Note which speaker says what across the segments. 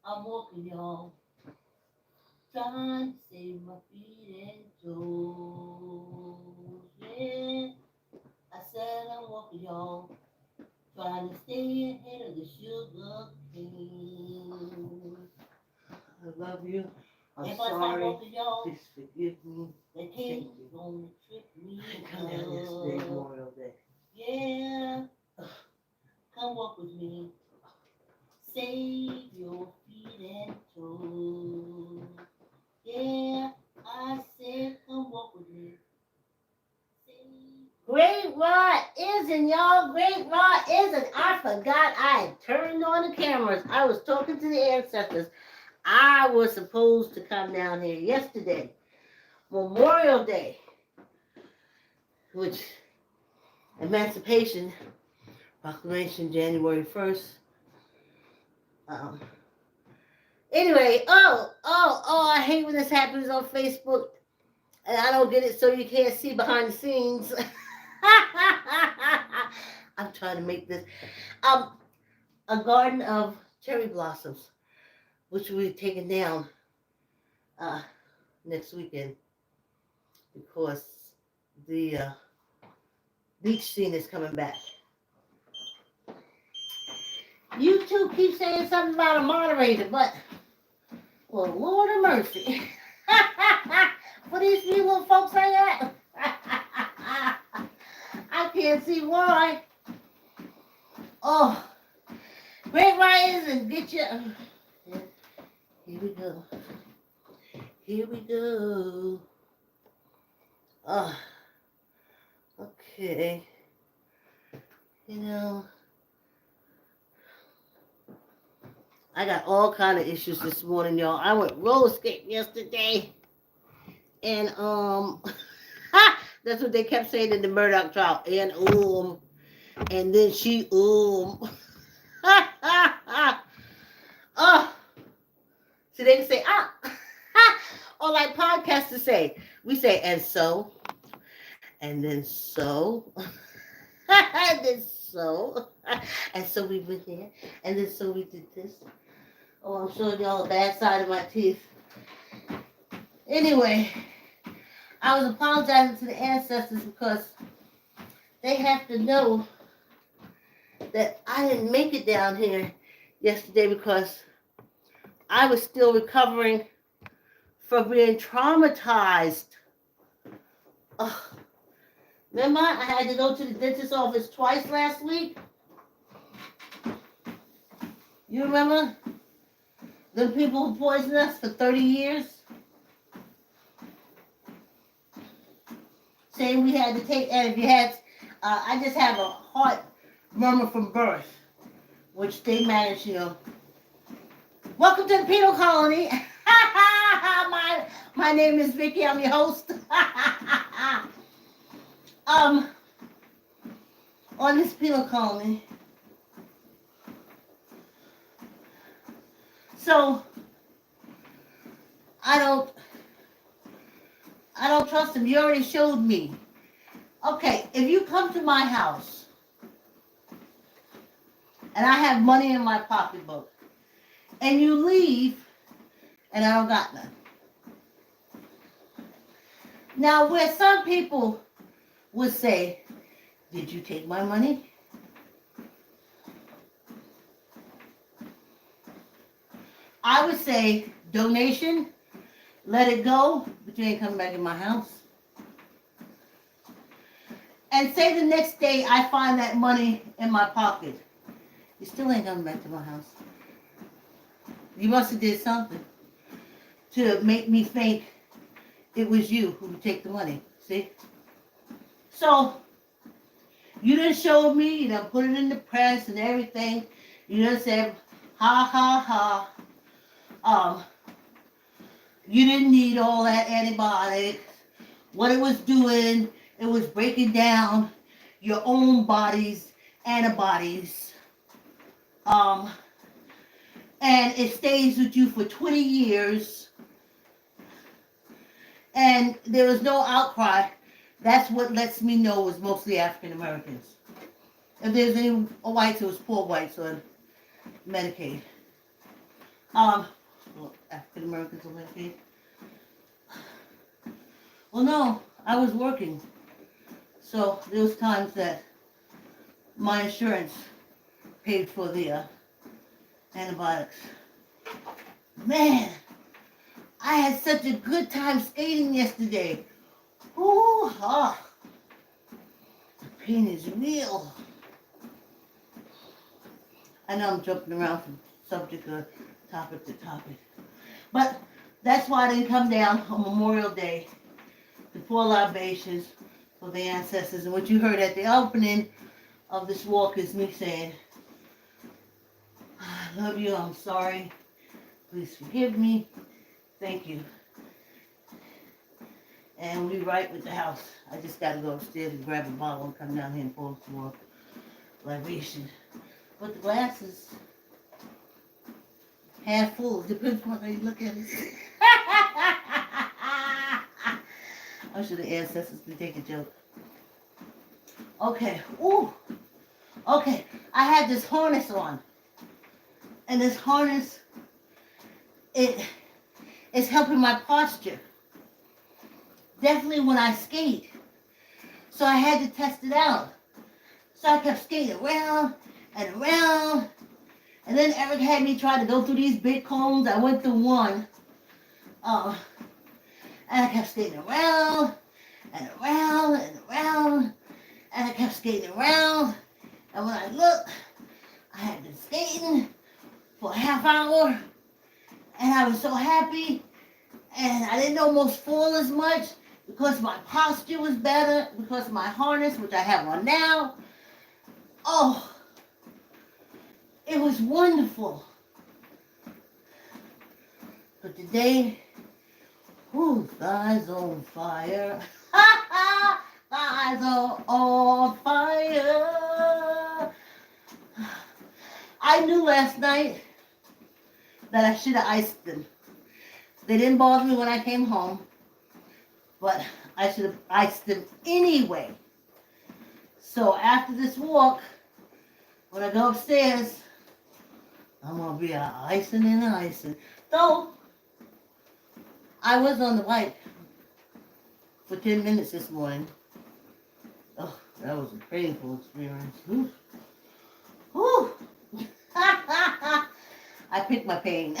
Speaker 1: I'm walking, y'all, trying to save my feet and toes. Yeah, I said I'm walking, y'all, trying to stay ahead of the sugar cane. I love you. I'm if sorry. I stop walking, y'all, please forgive me. The king's gonna trick me. Come down yesterday, Memorial Day. Yeah, come walk with me. Save your feet and toes. Yeah, I said come walk with me. Great Rod isn't, y'all. Great Rod isn't. I forgot I had turned on the cameras. I was talking to the ancestors. I was supposed to come down here yesterday, Memorial Day, which Emancipation Proclamation January 1st. Anyway, I hate when this happens on Facebook, and I don't get it, so you can't see behind the scenes. I'm trying to make this a garden of cherry blossoms, which will be taken down next weekend because the beach scene is coming back. You two keep saying something about a moderator, but well, Lord of mercy. What these few little folks say that? I can't see why. Oh, Great Riders and get you. Here we go. Here we go. Oh, okay. You know, I got all kind of issues this morning, y'all. I went roller skating yesterday, and that's what they kept saying in the Murdoch trial. And then she Oh, so they can say or like podcasters say, we say and so, and then so, and then so, and so we went there, and then so we did this. Oh, I'm showing y'all the bad side of my teeth. Anyway, I was apologizing to the ancestors because they have to know that I didn't make it down here yesterday because I was still recovering from being traumatized. Oh, remember, I had to go to the dentist's office twice last week? You remember? The people who poisoned us for 30 years? Saying we had to take, and if you had, I just have a heart murmur from birth, which they managed, you know. Welcome to the penal colony. My name is Vicki. I'm your host. On this penal colony. So I don't trust him. You already showed me. Okay, if you come to my house and I have money in my pocketbook and you leave and I don't got none. Now, where some people would say, did you take my money? I would say, donation, let it go, but you ain't coming back in my house. And say the next day I find that money in my pocket. You still ain't coming back to my house. You must have did something to make me think it was you who would take the money. See? So, you done showed me, you done put it in the press and everything. You done said, ha, ha, ha. You didn't need all that antibiotics. What it was doing, it was breaking down your own body's antibodies. And it stays with you for 20 years. And there was no outcry. That's what lets me know it was mostly African Americans. If there's any whites, it was poor whites on Medicaid. Well, African Americans are Medicaid. Well, no, I was working. So there was times that my insurance paid for the antibiotics. Man, I had such a good time skating yesterday. Ooh, the pain is real. I know I'm jumping around from subject to topic to topic. But that's why I didn't come down on Memorial Day to pour libations for the ancestors. And what you heard at the opening of this walk is me saying, I love you, I'm sorry, please forgive me, thank you. And we right with the house. I just gotta go upstairs and grab a bottle and come down here and pour some more libation. But the glass is half full, depends on how you look at it. I'm sure the ancestors can take a joke. Okay, ooh. Okay, I had this harness on. And this harness, it's helping my posture. Definitely when I skate. So I had to test it out. So I kept skating around and around. And then Eric had me try to go through these big cones. I went through one. And I kept skating around and around and around. And I kept skating around. And when I looked, I had been skating for a half hour. And I was so happy. And I didn't almost fall as much because my posture was better, because of my harness, which I have on now. Oh, it was wonderful. But today, whoo, thighs on fire. Thighs are on fire. I knew last night that I should have iced them. They didn't bother me when I came home, but I should have iced them anyway. So after this walk, when I go upstairs, I'm going to be icing and icing. Though, I was on the bike for 10 minutes this morning. Oh, that was a painful experience. Whew. Whew. I picked my pain.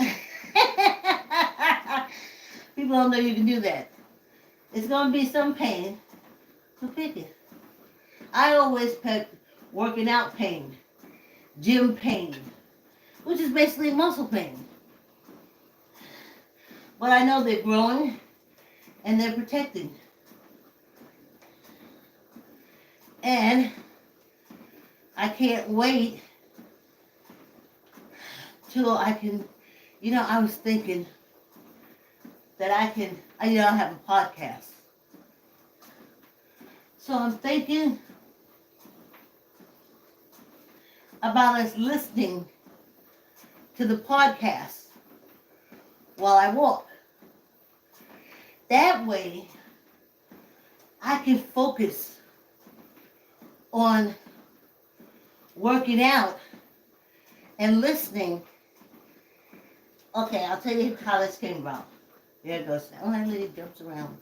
Speaker 1: People don't know you can do that. It's going to be some pain, so pick it. I always pick working out pain, gym pain, which is basically muscle pain. But I know they're growing and they're protecting. And I can't wait till I can, I was thinking that I have a podcast. So I'm thinking about us listening to the podcast while I walk. That way, I can focus on working out and listening. Okay, I'll tell you how this came about. There it goes. Oh, that lady jumps around.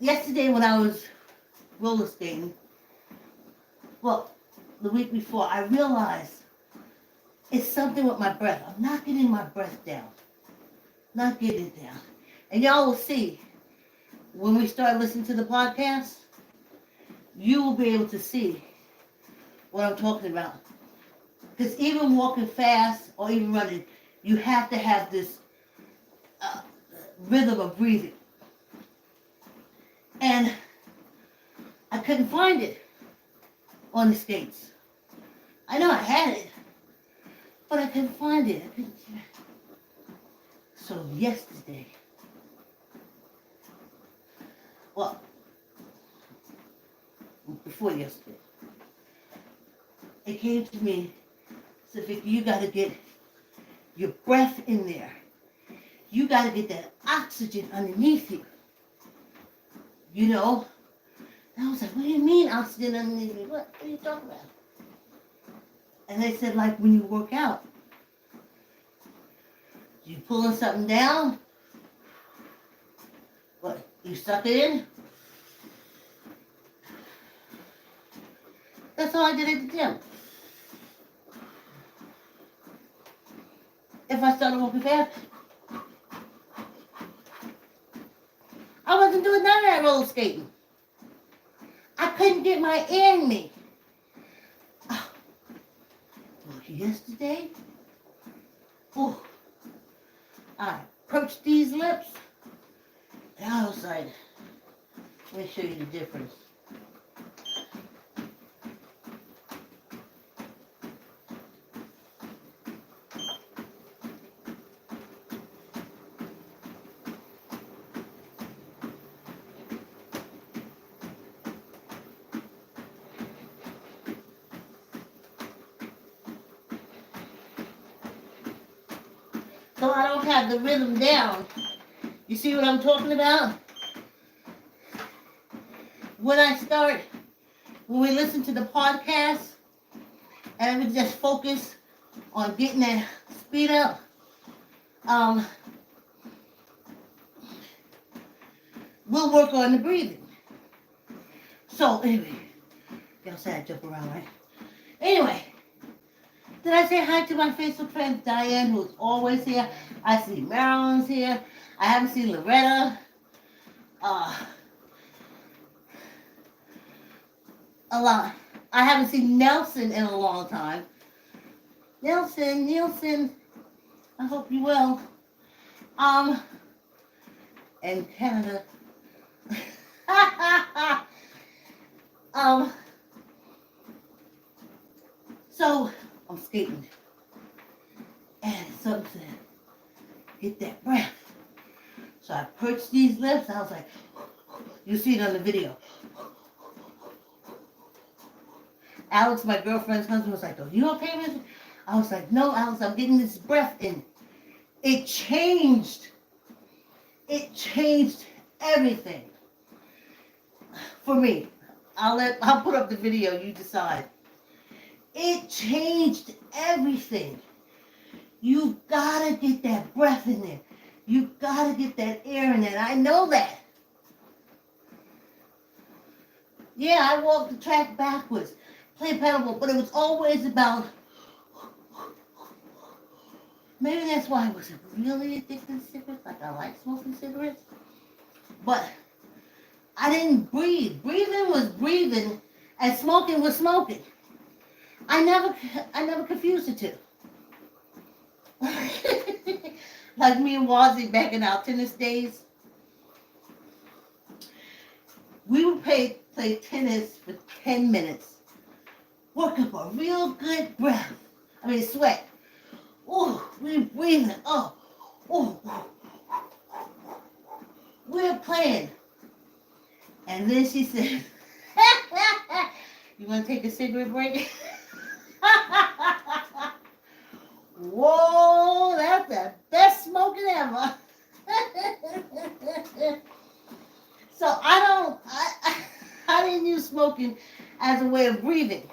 Speaker 1: Yesterday when I was roller skating, well, the week before, I realized it's something with my breath. I'm not getting my breath down. Not getting it down. And y'all will see, when we start listening to the podcast, you will be able to see what I'm talking about. Because even walking fast or even running, you have to have this rhythm of breathing. And I couldn't find it on the skates. I know I had it, but I couldn't find it. So yesterday, well, before yesterday, it came to me, said, Vicki, you got to get your breath in there. You got to get that oxygen underneath you. And I was like, what do you mean oxygen underneath me? What are you talking about? And they said, like when you work out, you pulling something down, what, you suck it in? That's all I did at the gym. If I started walking fast, I wasn't doing none of that roller skating. I couldn't get my air in me. Oh, well, yesterday, oh, I approached these lips, and I was like, let me show you the difference. So I don't have the rhythm down. You see what I'm talking about? When we listen to the podcast, and we just focus on getting that speed up, we'll work on the breathing. So anyway, y'all said I jump around, right? Anyway, did I say hi to my Facebook friend Diane, who's always here? I see Marilyn's here. I haven't seen Loretta. A lot. I haven't seen Nelson in a long time. Nelson, I hope you will. And Canada. So I'm skating, and something said, "Get that breath." So I perched these lips. I was like, you see it on the video. Alex, my girlfriend's husband, was like, "Oh, you okay with it?" I was like, "No, Alex, I'm getting this breath in." It changed. It changed everything for me. I'll put up the video. You decide. It changed everything. You gotta get that breath in there. You gotta get that air in there. I know that. Yeah, I walked the track backwards, played paddleball, but it was always about. Maybe that's why I wasn't really addicted to cigarettes. Like I like smoking cigarettes, but I didn't breathe. Breathing was breathing, and smoking was smoking. I never confused the two. Like me and Wazzy back in our tennis days, we would play tennis for 10 minutes, work up a real good breath. Sweat. Oh, we're breathing. Oh, we're playing. And then she said, "You want to take a cigarette break?" Whoa, that's the best smoking ever. So I didn't use smoking as a way of breathing.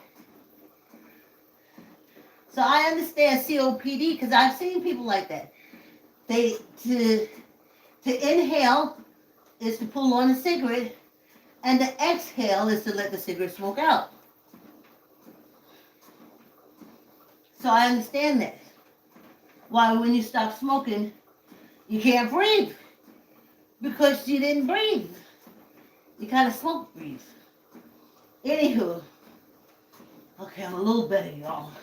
Speaker 1: So I understand COPD because I've seen people like that. To inhale is to pull on a cigarette, and to exhale is to let the cigarette smoke out. So I understand that. Why when you stop smoking, you can't breathe. Because you didn't breathe. You gotta smoke breathe. Anywho, okay, I'm a little better, y'all.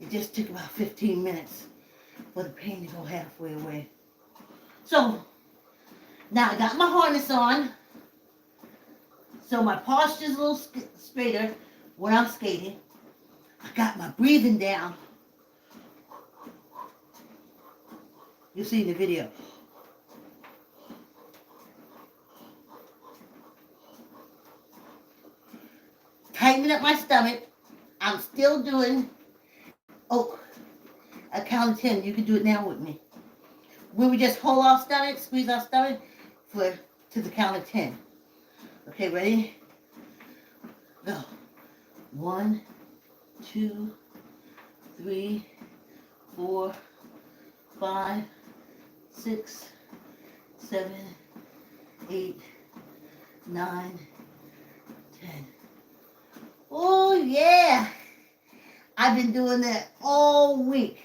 Speaker 1: It just took about 15 minutes for the pain to go halfway away. So, now I got my harness on. So my posture's a little straighter when I'm skating. I got my breathing down. You see the video. Tightening up my stomach. I'm still doing, I count 10. You can do it now with me. When we just hold our stomach, squeeze our stomach to the count of 10. Okay, ready? Go. 1, 2, 3, 4, 5, 6, 7, 8, 9, 10. Oh yeah! I've been doing that all week.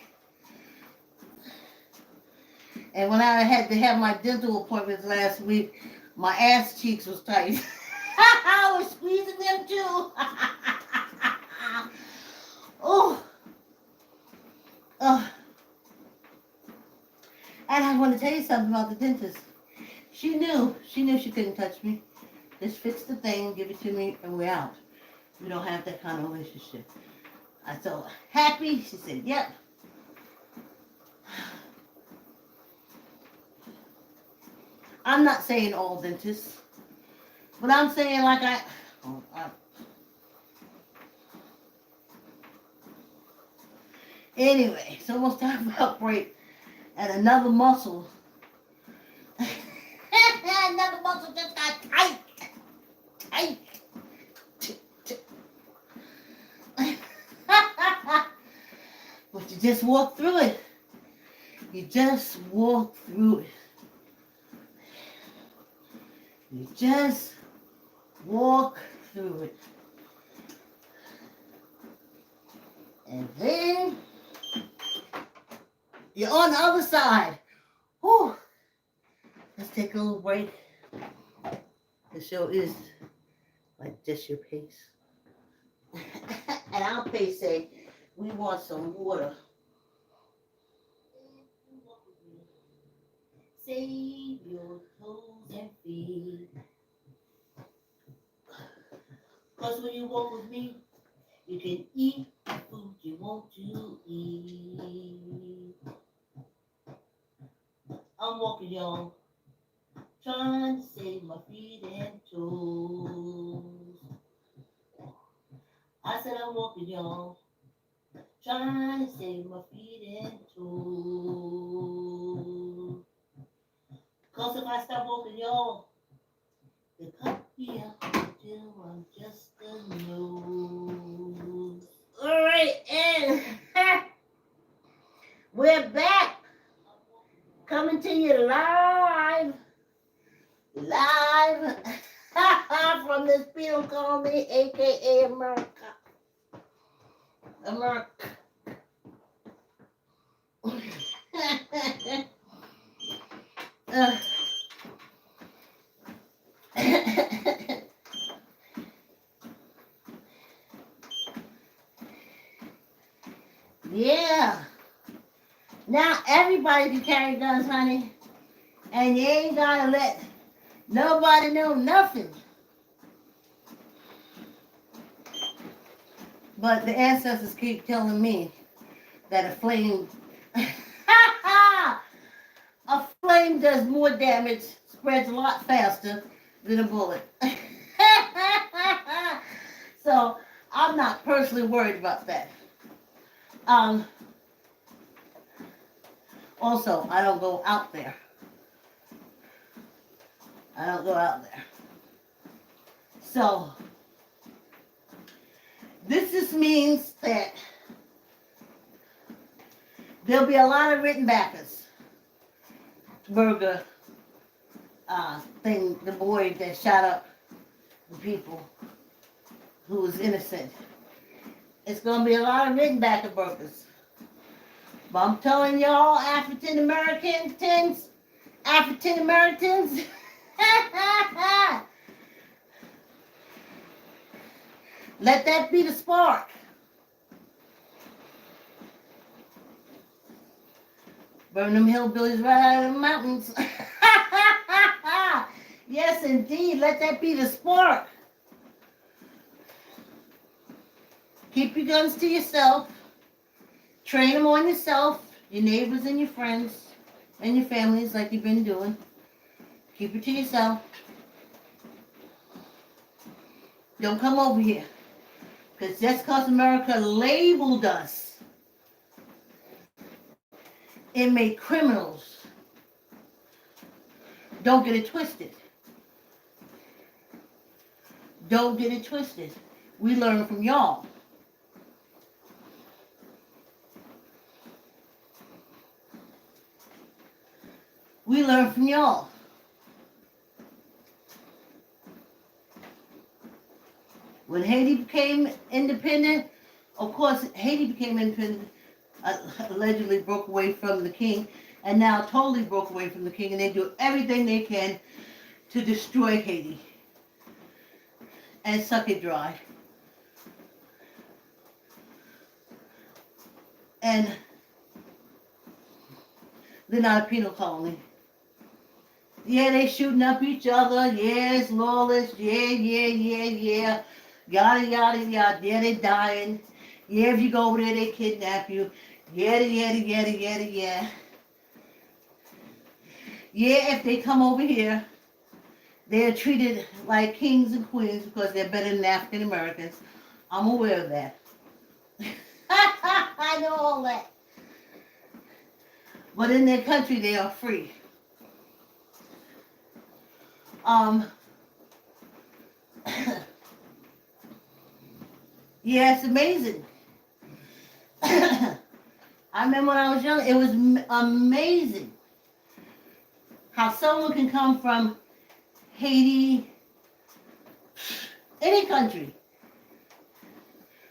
Speaker 1: And when I had to have my dental appointments last week, my ass cheeks was tight. I was squeezing them too. Oh. And I want to tell you something about the dentist. She knew she couldn't touch me. Just fix the thing, give it to me, and we're out. We don't have that kind of relationship. I told her, happy? She said, yep. I'm not saying all dentists, but I'm saying like anyway, it's almost time for a break. And another muscle. Another muscle just got tight. Tight. But you just walk through it. You just walk through it. You just walk through it. And then you're on the other side. Whew. Let's take a little break. The show is like just your pace. And our pace say, we want some water. Save your toes and feet. Cause when you walk with me, you can eat the food you want to eat. I'm walking, y'all, trying to save my feet and toes. I said I'm walking, y'all, trying to save my feet and toes. Cause if I stop walking, y'all, they cut me up until I'm just a nose. Alright, and we're back. Coming to you live from this film called me, aka America. Yeah. Now everybody can carry guns, honey. And you ain't gotta let nobody know nothing. But the ancestors keep telling me that a flame does more damage, spreads a lot faster than a bullet. So I'm not personally worried about that. Also, I don't go out there. So this just means that there'll be a lot of written backers. Burger thing, the boy that shot up the people who was innocent. It's going to be a lot of written backer burgers. But I'm telling y'all, African Americans, let that be the spark. Burn them hillbillies right out of the mountains. Yes, indeed. Let that be the spark. Keep your guns to yourself. Train them on yourself, your neighbors and your friends and your families like you've been doing. Keep it to yourself. Don't come over here. Because just because America labeled us and made criminals, don't get it twisted. Don't get it twisted. We learn from y'all. We learn from y'all. When Haiti became independent, of course, Haiti became independent, allegedly broke away from the king, and now totally broke away from the king, and they do everything they can to destroy Haiti and suck it dry. And they're not a penal colony. Yeah, they shooting up each other. Yeah, it's lawless. Yeah. Yada, yada, yada. Yeah, they dying. Yeah, if you go over there, they kidnap you. Yada. Yeah, if they come over here, they're treated like kings and queens because they're better than African Americans. I'm aware of that. I know all that. But in their country, they are free. Yeah, it's amazing. I remember when I was young, it was amazing how someone can come from Haiti, any country.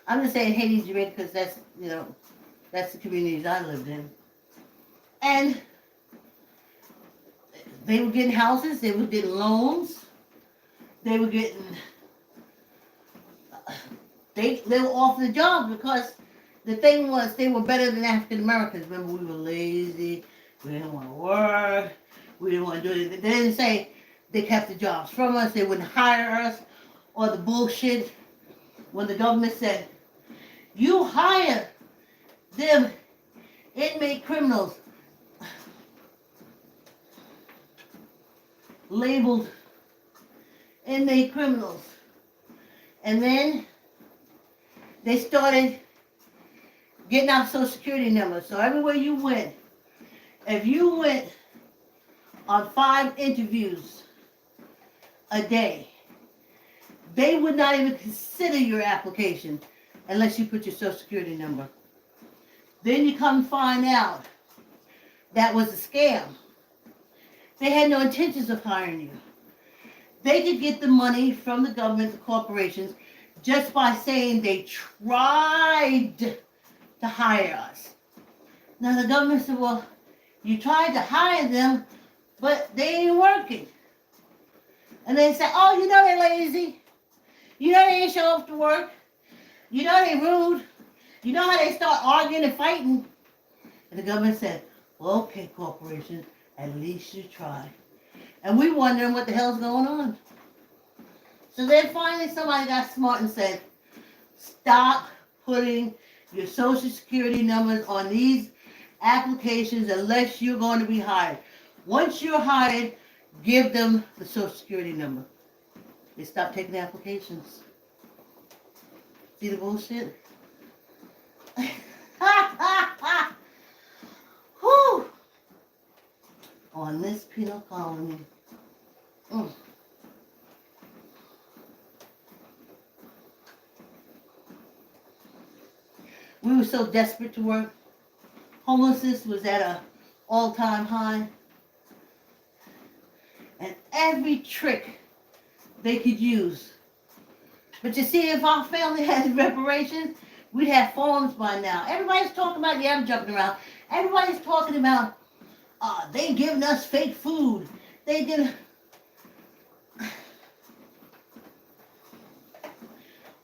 Speaker 1: I'm just saying Haiti, Jamaica, because that's, that's the communities I lived in. And they were getting houses, they were getting loans, they were getting, they were off the job because the thing was they were better than African Americans. Remember, we were lazy, we didn't want to work, we didn't want to do anything. They didn't say they kept the jobs from us, they wouldn't hire us, or the bullshit when the government said, you hire them inmate criminals labeled inmate criminals. And then they started getting out Social Security numbers. So everywhere you went, if you went on 5 interviews a day, they would not even consider your application unless you put your Social Security number. Then you come find out that was a scam. They had no intentions of hiring you. They could get the money from the government, the corporations, just by saying they tried to hire us. Now the government said, well, you tried to hire them, but they ain't working. And they said, oh, they're lazy. They ain't show up to work. They rude. How they start arguing and fighting. And the government said, well, okay, corporations, at least you tried. And we wondering what the hell's going on. So then finally somebody got smart and said, stop putting your Social Security numbers on these applications unless you're going to be hired. Once you're hired, give them the Social Security number. They stopped taking applications. See the bullshit? Whew. On this penal colony. We were so desperate to work. Homelessness was at an all-time high. And every trick they could use. But you see, if our family had reparations, we'd have farms by now. Everybody's talking about, yeah, I'm jumping around. Everybody's talking about, they giving us fake food. They give.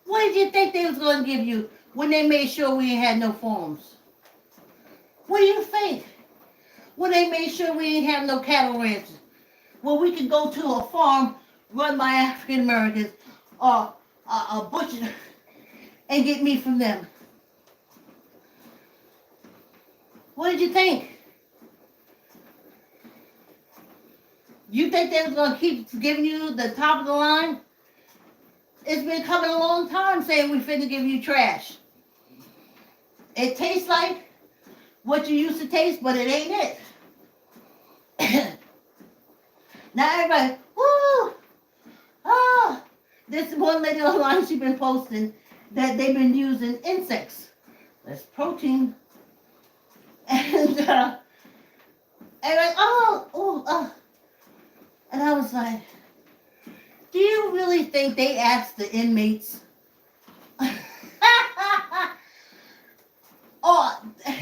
Speaker 1: What did you think they was going to give you when they made sure we ain't had no farms? What do you think? When they made sure we ain't have no cattle ranches? Well, we could go to a farm run by African Americans or a butcher and get meat from them. What did you think? You think they was going to keep giving you the top of the line? It's been coming a long time saying we finna give you trash. It tastes like what you used to taste, but it ain't it. Now everybody, woo! Oh, this one lady online, she's been posting that they've been using insects. That's protein. And And like, oh. And I was like, do you really think they asked the inmates? Or do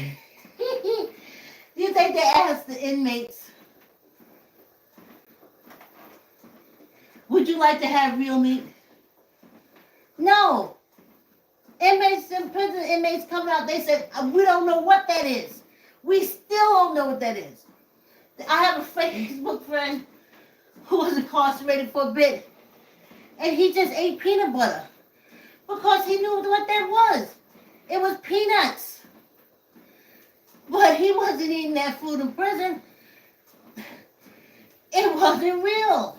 Speaker 1: you think they asked the inmates, would you like to have real meat? No. Inmates in prison, inmates coming out, they said, we don't know what that is. We still don't know what that is. I have a Facebook friend who was incarcerated for a bit, and he just ate peanut butter because he knew what that was. It was peanuts. But he wasn't eating that food in prison. It wasn't real.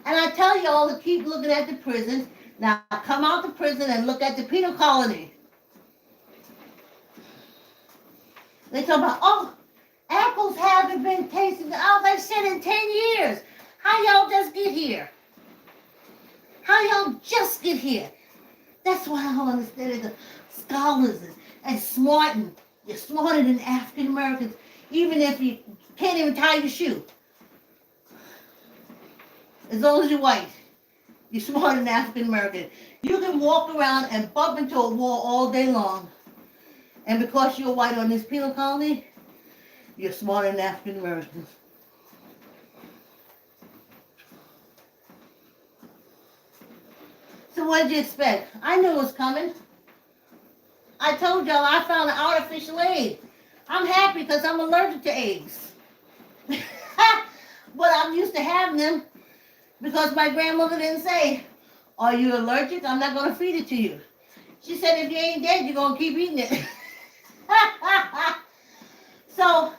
Speaker 1: And I tell y'all to keep looking at the prisons. Now come out to prison and look at the penal colony. They talk about, oh, apples haven't been tasted. I was like, shit, in 10 years. How y'all just get here? How y'all just get here? That's why I don't understand it. The scholars and smarting. You're smarter than African Americans, even if you can't even tie your shoe. As long as you're white, you're smarter than African American. You can walk around and bump into a wall all day long. And because you're white on this penal colony, you're smarter than African Americans. So what did you expect? I knew it was coming. I told y'all I found an artificial egg. I'm happy because I'm allergic to eggs. But I'm used to having them because my grandmother didn't say, are you allergic? I'm not going to feed it to you. She said, if you ain't dead, you're going to keep eating it. So,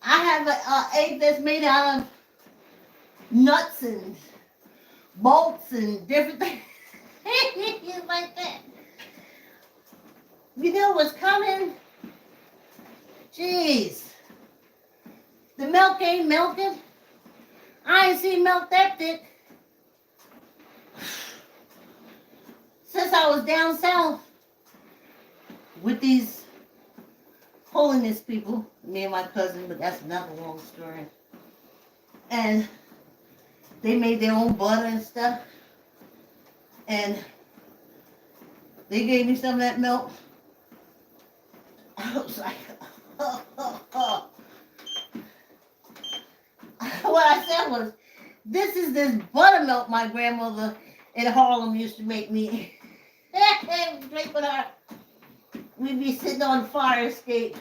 Speaker 1: I have an egg that's made out of nuts and bolts and different things like that. You know what's coming? Jeez. The milk ain't melted. I ain't seen milk that thick since I was down south with these holiness people, me and my cousin, but that's another long story. And they made their own butter and stuff. And they gave me some of that milk. I was like, oh. What I said was, this is this buttermilk my grandmother in Harlem used to make me drink with her. We'd be sitting on the fire escape,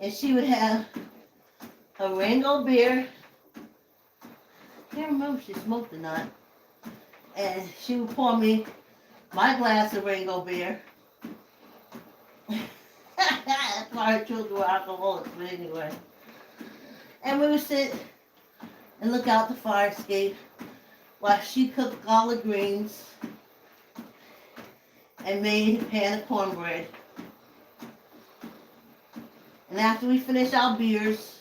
Speaker 1: and she would have a Rango beer. Can't remember if she smoked or not. And she would pour me my glass of Rango beer. That's why her children were alcoholics, but anyway. And we would sit and look out the fire escape while she cooked collard greens and made a pan of cornbread. And after we finished our beers,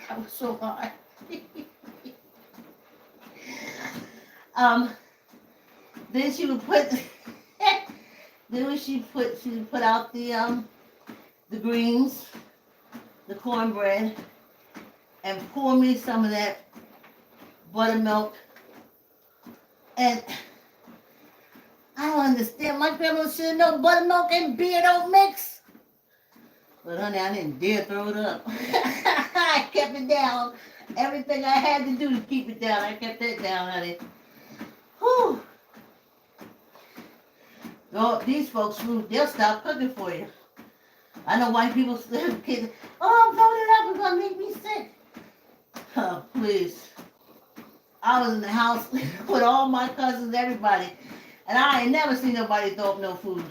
Speaker 1: that was so hard. Then she would put, she would put out the greens, the cornbread, and pour me some of that buttermilk. And I don't understand. My grandma should know buttermilk and beer don't mix. But honey, I didn't dare throw it up. I kept it down. Everything I had to do to keep it down, I kept that down, honey. Whew. Oh, these folks, they'll stop cooking for you. I know white people still kids. Oh, I'm throwing it up. It's going to make me sick. Oh, please. I was in the house with all my cousins, everybody. And I ain't never seen nobody throw up no food.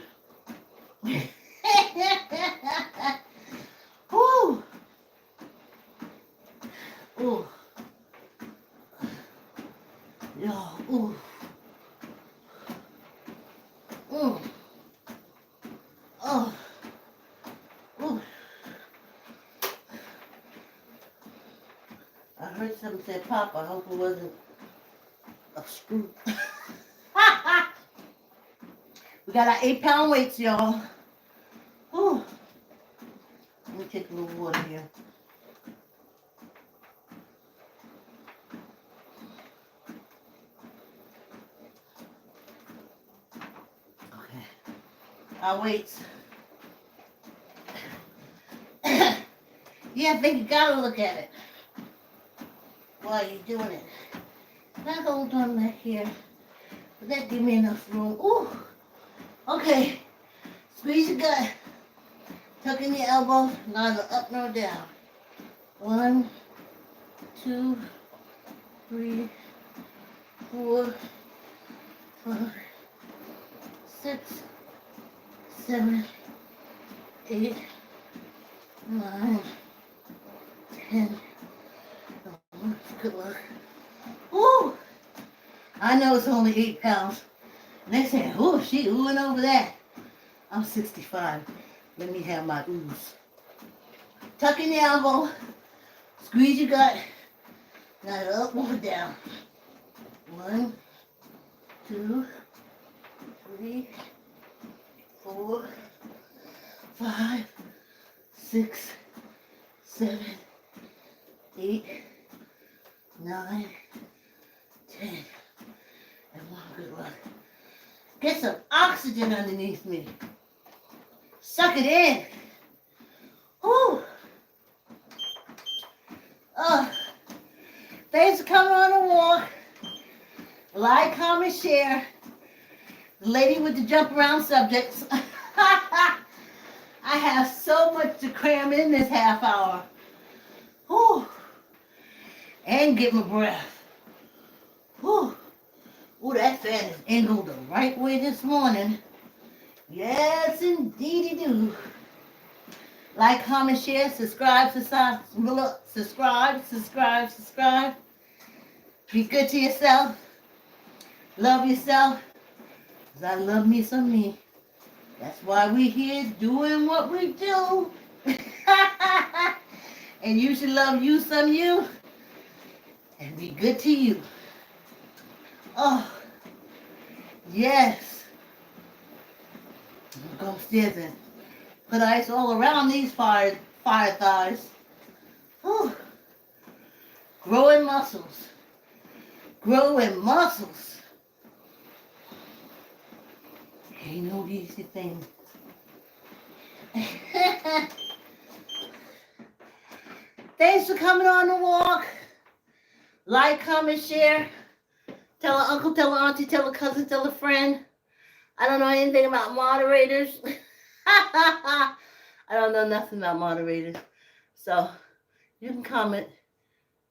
Speaker 1: Whew. Ooh. Yo, ooh. Mm. Oh. Ooh. I heard something say, Pop, I hope it wasn't a screw. We got our 8-pound weights, y'all. Whew. Let me take a little water here. Okay. Our weights. Yeah, I think you gotta look at it while you're doing it. I hold on that here. But that give me enough room. Ooh. Okay. Squeeze your gut. Tuck in your elbows. Neither up nor down. 1, 2, 3, 4, 5, 6, 7, 8, 9, 10. Oh, good luck. Woo! I know it's only 8 pounds. And they say, oh, she oohing over that. I'm 65. Let me have my ooze. Tuck in the elbow. Squeeze your gut. Neither up or down. 1, 2, 3, 4, 5, 6, 7, 8, 9, 10. And 1 good luck. Get some oxygen underneath me. Suck it in. Whew. Thanks for coming on the walk. Like, comment, share. The lady with the jump around subjects. I have so much to cram in this half hour. Whew. And get my breath. Whew. Ooh, that fan is angled the right way this morning. Yes, indeedy do. Like, comment, share, subscribe. Be good to yourself. Love yourself. Because I love me some me. That's why we're here doing what we do. And you should love you some you. And be good to you. Oh, yes. I'm going to go upstairs and put ice all around these fire thighs. Whew. Growing muscles. Growing muscles. Ain't no easy thing. Thanks for coming on the walk. Like, comment, share. Tell an uncle, tell an auntie, tell a cousin, tell a friend. I don't know anything about moderators. I don't know nothing about moderators. So you can comment,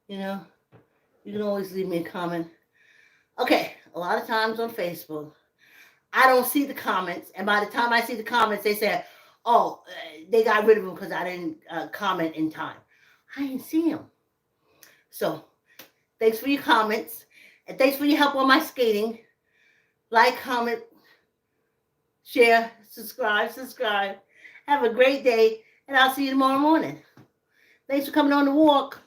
Speaker 1: you know. You can always leave me a comment. Okay, a lot of times on Facebook, I don't see the comments. And by the time I see the comments, they say, oh, they got rid of them because I didn't comment in time. I didn't see them. So thanks for your comments. And thanks for your help on my skating. Like, comment, share, subscribe. Have a great day. And I'll see you tomorrow morning. Thanks for coming on the walk.